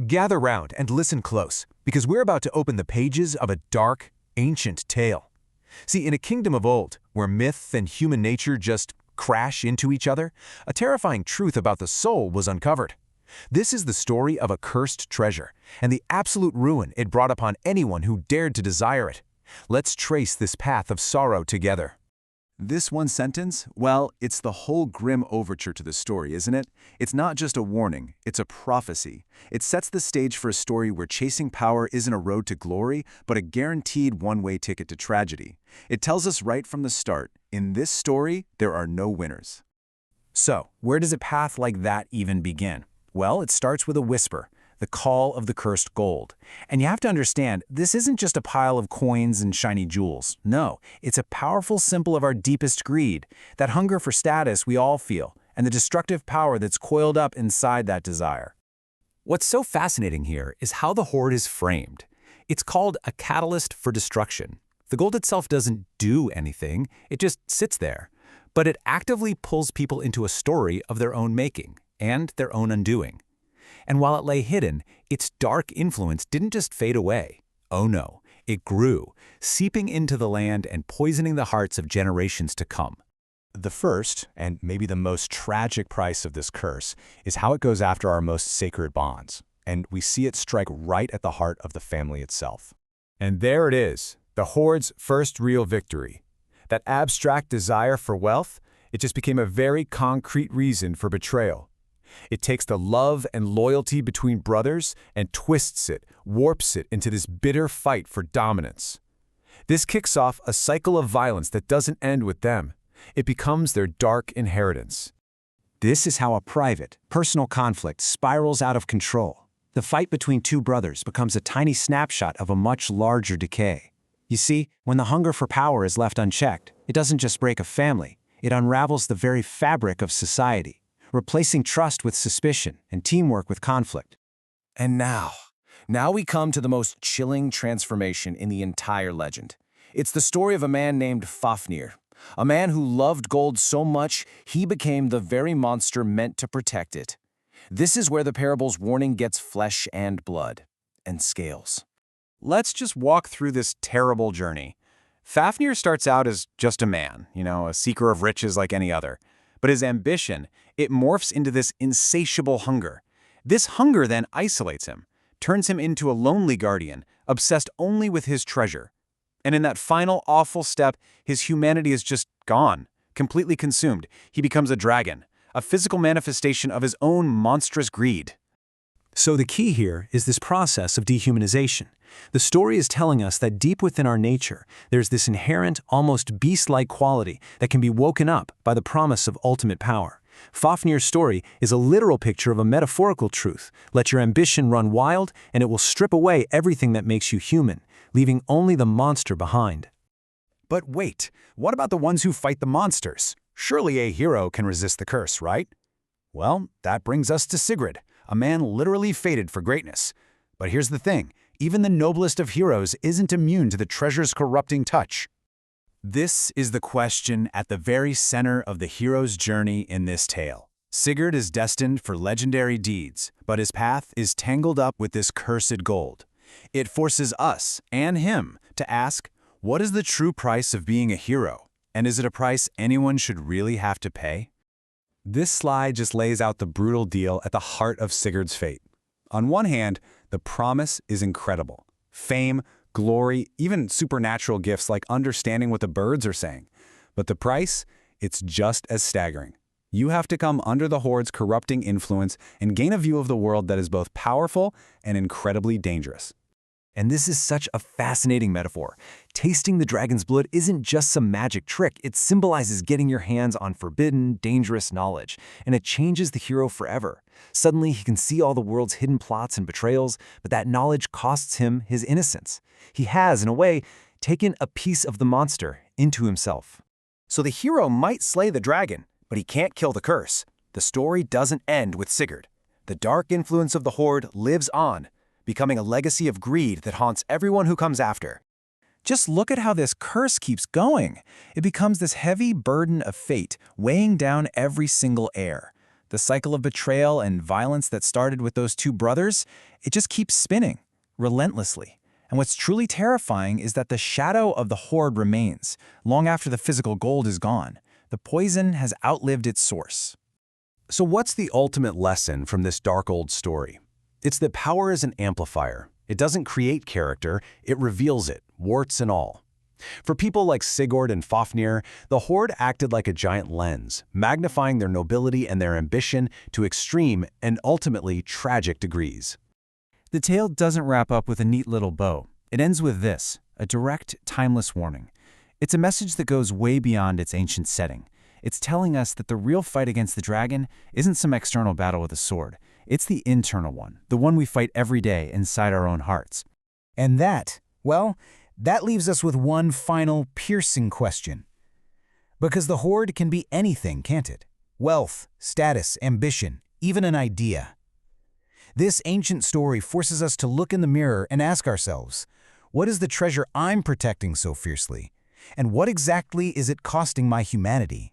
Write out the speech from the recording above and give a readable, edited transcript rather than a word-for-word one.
Gather round and listen close, because we're about to open the pages of a dark, ancient tale. See, in a kingdom of old, where myth and human nature just crash into each other, a terrifying truth about the soul was uncovered. This is the story of a cursed treasure, and the absolute ruin it brought upon anyone who dared to desire it. Let's trace this path of sorrow together. This one sentence, well, it's the whole grim overture to the story, isn't it? It's not just a warning, it's a prophecy. It sets the stage for a story where chasing power isn't a road to glory, but a guaranteed one-way ticket to tragedy. It tells us right from the start, in this story, there are no winners. So, where does a path like that even begin? Well, it starts with a whisper, the call of the cursed gold. And you have to understand, this isn't just a pile of coins and shiny jewels. No, it's a powerful symbol of our deepest greed, that hunger for status we all feel, and the destructive power that's coiled up inside that desire. What's so fascinating here is how the hoard is framed. It's called a catalyst for destruction. The gold itself doesn't do anything, it just sits there. But it actively pulls people into a story of their own making and their own undoing. And while it lay hidden, its dark influence didn't just fade away. Oh no, it grew, seeping into the land and poisoning the hearts of generations to come. The first, and maybe the most tragic price of this curse, is how it goes after our most sacred bonds. And we see it strike right at the heart of the family itself. And there it is, the hoard's first real victory. That abstract desire for wealth, it just became a very concrete reason for betrayal. It takes the love and loyalty between brothers and twists it, warps it into this bitter fight for dominance. This kicks off a cycle of violence that doesn't end with them. It becomes their dark inheritance. This is how a private, personal conflict spirals out of control. The fight between two brothers becomes a tiny snapshot of a much larger decay. You see, when the hunger for power is left unchecked, it doesn't just break a family, it unravels the very fabric of society, replacing trust with suspicion and teamwork with conflict. And now we come to the most chilling transformation in the entire legend. It's the story of a man named Fafnir, a man who loved gold so much he became the very monster meant to protect it. This is where the parable's warning gets flesh and blood, and scales. Let's just walk through this terrible journey. Fafnir starts out as just a man, a seeker of riches like any other. But his ambition, it morphs into this insatiable hunger. This hunger then isolates him, turns him into a lonely guardian, obsessed only with his treasure. And in that final awful step, his humanity is just gone, completely consumed. He becomes a dragon, a physical manifestation of his own monstrous greed. So the key here is this process of dehumanization. The story is telling us that deep within our nature, there's this inherent, almost beast-like quality that can be woken up by the promise of ultimate power. Fafnir's story is a literal picture of a metaphorical truth. Let your ambition run wild, and it will strip away everything that makes you human, leaving only the monster behind. But wait, what about the ones who fight the monsters? Surely a hero can resist the curse, right? Well, that brings us to Sigurd, a man literally fated for greatness. But here's the thing, even the noblest of heroes isn't immune to the treasure's corrupting touch. This is the question at the very center of the hero's journey in this tale. Sigurd is destined for legendary deeds, but his path is tangled up with this cursed gold. It forces us, and him, to ask, what is the true price of being a hero? And is it a price anyone should really have to pay? This slide just lays out the brutal deal at the heart of Sigurd's fate. On one hand, the promise is incredible. Fame, glory, even supernatural gifts like understanding what the birds are saying. But the price? It's just as staggering. You have to come under the hoard's corrupting influence and gain a view of the world that is both powerful and incredibly dangerous. And this is such a fascinating metaphor. Tasting the dragon's blood isn't just some magic trick. It symbolizes getting your hands on forbidden, dangerous knowledge, and it changes the hero forever. Suddenly, he can see all the world's hidden plots and betrayals, but that knowledge costs him his innocence. He has, in a way, taken a piece of the monster into himself. So the hero might slay the dragon, but he can't kill the curse. The story doesn't end with Sigurd. The dark influence of the hoard lives on, becoming a legacy of greed that haunts everyone who comes after. Just look at how this curse keeps going. It becomes this heavy burden of fate, weighing down every single heir. The cycle of betrayal and violence that started with those two brothers, it just keeps spinning, relentlessly. And what's truly terrifying is that the shadow of the horde remains, long after the physical gold is gone. The poison has outlived its source. So what's the ultimate lesson from this dark old story? It's that power is an amplifier. It doesn't create character, it reveals it, warts and all. For people like Sigurd and Fafnir, the horde acted like a giant lens, magnifying their nobility and their ambition to extreme and ultimately tragic degrees. The tale doesn't wrap up with a neat little bow. It ends with this, a direct, timeless warning. It's a message that goes way beyond its ancient setting. It's telling us that the real fight against the dragon isn't some external battle with a sword. It's the internal one, the one we fight every day inside our own hearts. And that, well, that leaves us with one final piercing question. Because the horde can be anything, can't it? Wealth, status, ambition, even an idea. This ancient story forces us to look in the mirror and ask ourselves, what is the treasure I'm protecting so fiercely? And what exactly is it costing my humanity?